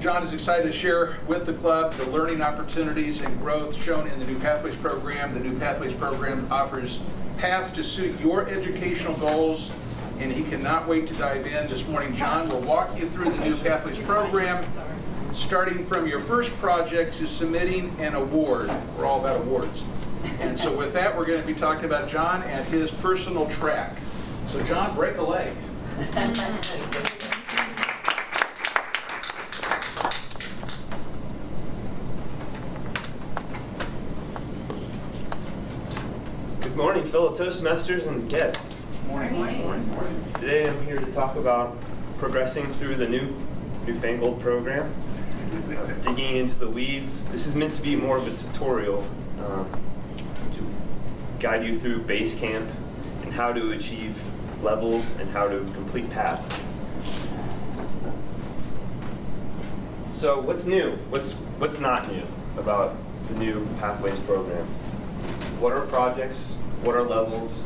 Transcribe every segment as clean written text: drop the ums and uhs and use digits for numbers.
John is excited to share with the club the learning opportunities and growth shown in the New Pathways program. The New Pathways program offers paths to suit your educational goals, and he cannot wait to dive in. This morning, John will walk you through the New Pathways program, starting from your first project to submitting an award. We're all about awards. And so with that, we're going to be talking about John and his personal track. So John, break a leg. Good morning, fellow Toastmasters and guests. Morning. Morning. Today I'm here to talk about progressing through the newfangled program, digging into the weeds. This is meant to be more of a tutorial to guide you through base camp and how to achieve levels and how to complete paths. So what's new? What's not new about the New Pathways program? What are projects? What are levels?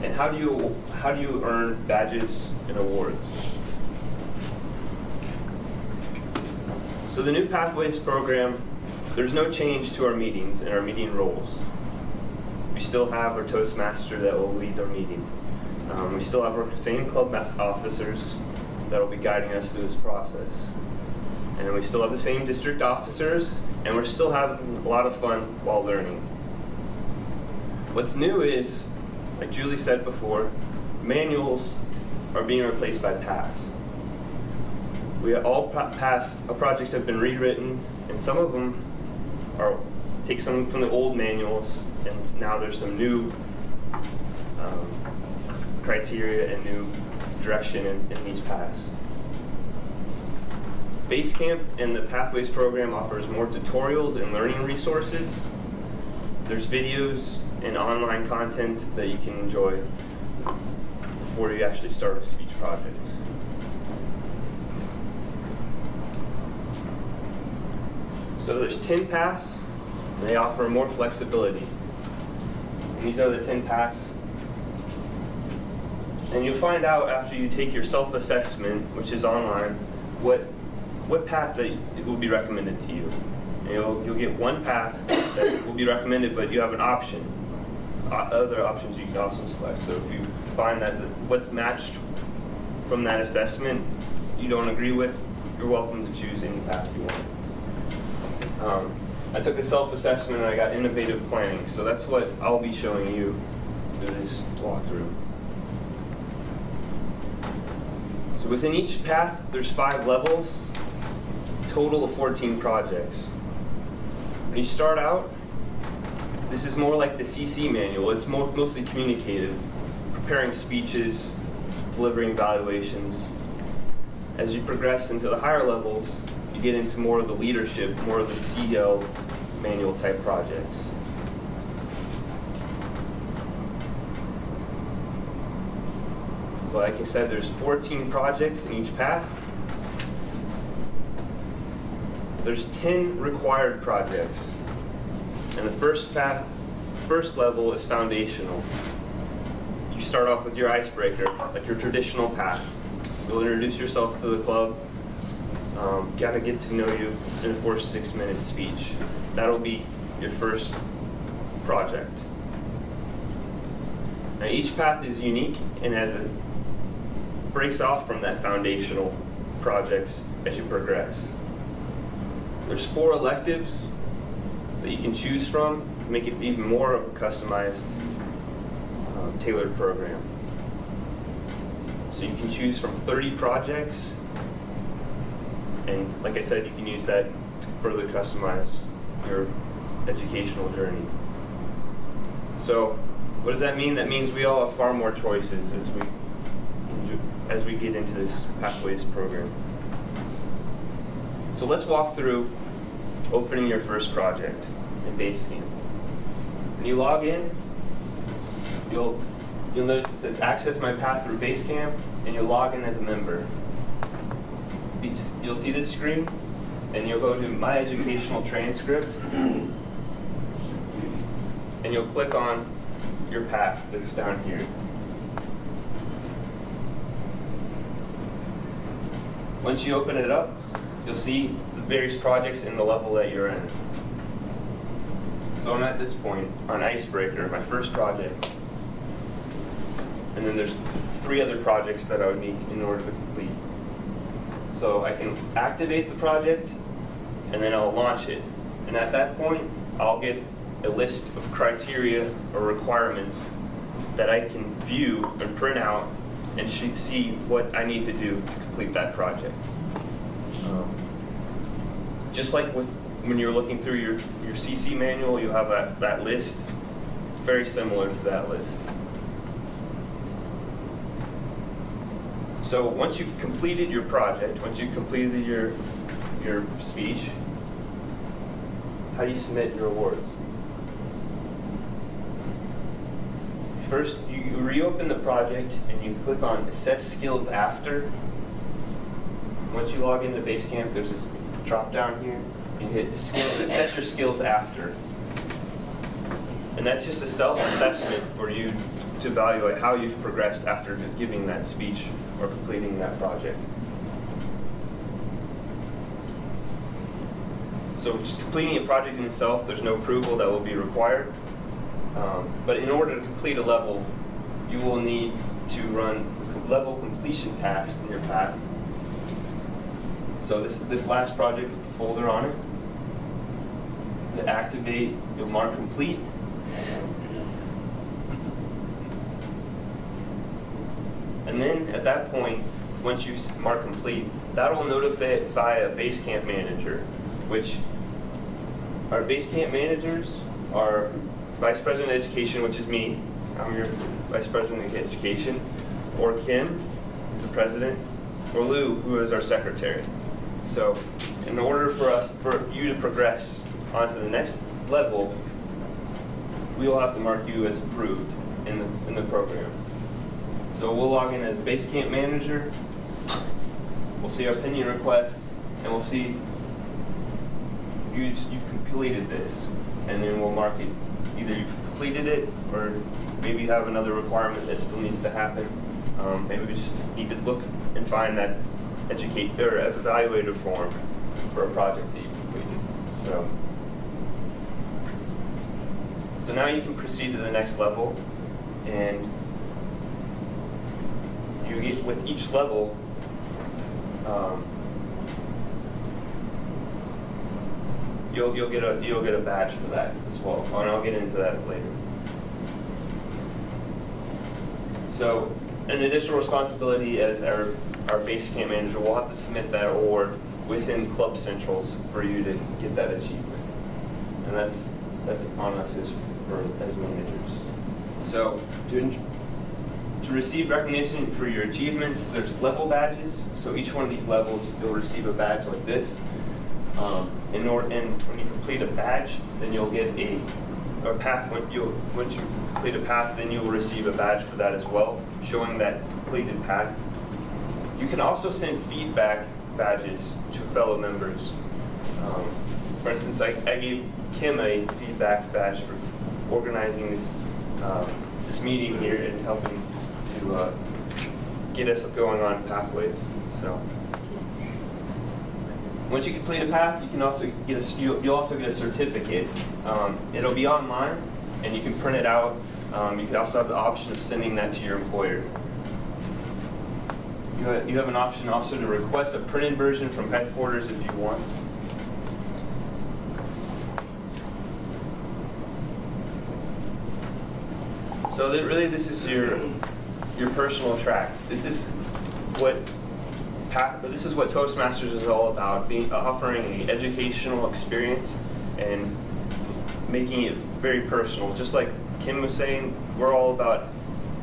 And how do you earn badges and awards? So the New Pathways program, there's no change to our meetings and our meeting roles. We still have our Toastmaster that will lead our meeting. We still have our same club officers that will be guiding us through this process. And we still have the same district officers, and we're still having a lot of fun while learning. What's new is, like Julie said before, manuals are being replaced by paths. All projects have been rewritten, and some of them take some from the old manuals, and now there's some new criteria and new direction in these paths. Basecamp and the Pathways program offers more tutorials and learning resources. There's videos and online content that you can enjoy before you actually start a speech project. So there's 10 paths, and they offer more flexibility. And these are the 10 paths. And you'll find out after you take your self-assessment, which is online, what path that it will be recommended to you. And you'll get one path that will be recommended, but you have an option. Other options you can also select. So if you find that what's matched from that assessment you don't agree with, you're welcome to choose any path you want. I took a self-assessment and I got innovative planning, so that's what I'll be showing you through this walkthrough. So within each path, there's 5 levels, total of 14 projects. When you start out, this is more like the CC manual. It's mostly communicative, preparing speeches, delivering evaluations. As you progress into the higher levels, you get into more of the leadership, more of the CL manual type projects. So like I said, there's 14 projects in each path. There's 10 required projects. And the first level is foundational. You start off with your icebreaker, like your traditional path. You'll introduce yourself to the club, gotta get to know you in a 4 to 6 minute speech. That'll be your first project. Now each path is unique and breaks off from that foundational projects as you progress. There's 4 electives that you can choose from to make it even more of a customized, tailored program. So you can choose from 30 projects, and like I said, you can use that to further customize your educational journey. So what does that mean? That means we all have far more choices as we get into this Pathways program. So let's walk through opening your first project in Basecamp. When you log in, you'll notice it says access my path through Basecamp, and you'll log in as a member. You'll see this screen, and you'll go to My Educational Transcript, and you'll click on your path that's down here. Once you open it up, you'll see the various projects in the level that you're in. So I'm at this point on Icebreaker, my first project. And then there's 3 other projects that I would need in order to complete. So I can activate the project, and then I'll launch it. And at that point, I'll get a list of criteria or requirements that I can view and print out and see what I need to do to complete that project. Just like when you're looking through your CC manual, you have that list, very similar to that list. So once you've completed your project, once you've completed your speech, how do you submit your awards? First, you reopen the project and you click on Assess Skills After. Once you log into Basecamp, there's this drop down here. You hit Assess Your Skills After. And that's just a self-assessment for you to evaluate how you've progressed after giving that speech or completing that project. So just completing a project in itself, there's no approval that will be required. But in order to complete a level, you will need to run level completion task in your path. So this last project with the folder on it, to activate, you'll mark complete. And then at that point, once you mark complete, that will notify a Basecamp manager, which our Basecamp managers are Vice President of Education, which is me. I'm your Vice President of Education, or Kim, who's the president, or Lou, who is our secretary. So in order for you to progress onto the next level, we will have to mark you as approved in the program. So we'll log in as Basecamp manager, we'll see our pending requests, and we'll see you've completed this, and then we'll mark it. Either you've completed it, or maybe you have another requirement that still needs to happen. Maybe we just need to look and find that evaluator form for a project that you completed. So now you can proceed to the next level, and you get with each level. You'll get a badge for that as well, and I'll get into that later. So, an additional responsibility as our Basecamp manager, we'll have to submit that award within Club Centrals for you to get that achievement, and that's on us as managers. So, to receive recognition for your achievements, there's level badges. So each one of these levels, you'll receive a badge like this. And when you complete a badge, then you'll get a path. Once you complete a path, then you will receive a badge for that as well, showing that completed path. You can also send feedback badges to fellow members. For instance, I gave Kim a feedback badge for organizing this meeting here and helping to get us going on pathways. So. Once you complete a path, you can also you'll also get a certificate. It'll be online, and you can print it out. You can also have the option of sending that to your employer. You have an option also to request a printed version from headquarters if you want. So really, this is your personal track. This is what Toastmasters is all about, offering an educational experience and making it very personal. Just like Kim was saying, we're all about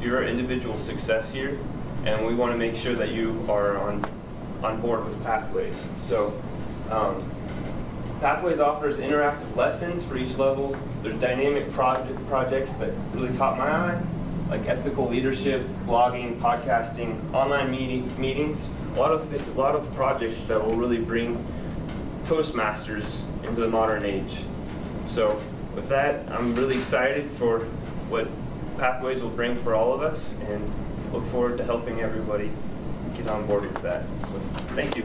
your individual success here, and we want to make sure that you are on board with Pathways. So Pathways offers interactive lessons for each level. There's dynamic projects that really caught my eye, like ethical leadership, blogging, podcasting, online meetings. A lot of projects that will really bring Toastmasters into the modern age. So with that, I'm really excited for what Pathways will bring for all of us, and look forward to helping everybody get on board with that. So, thank you.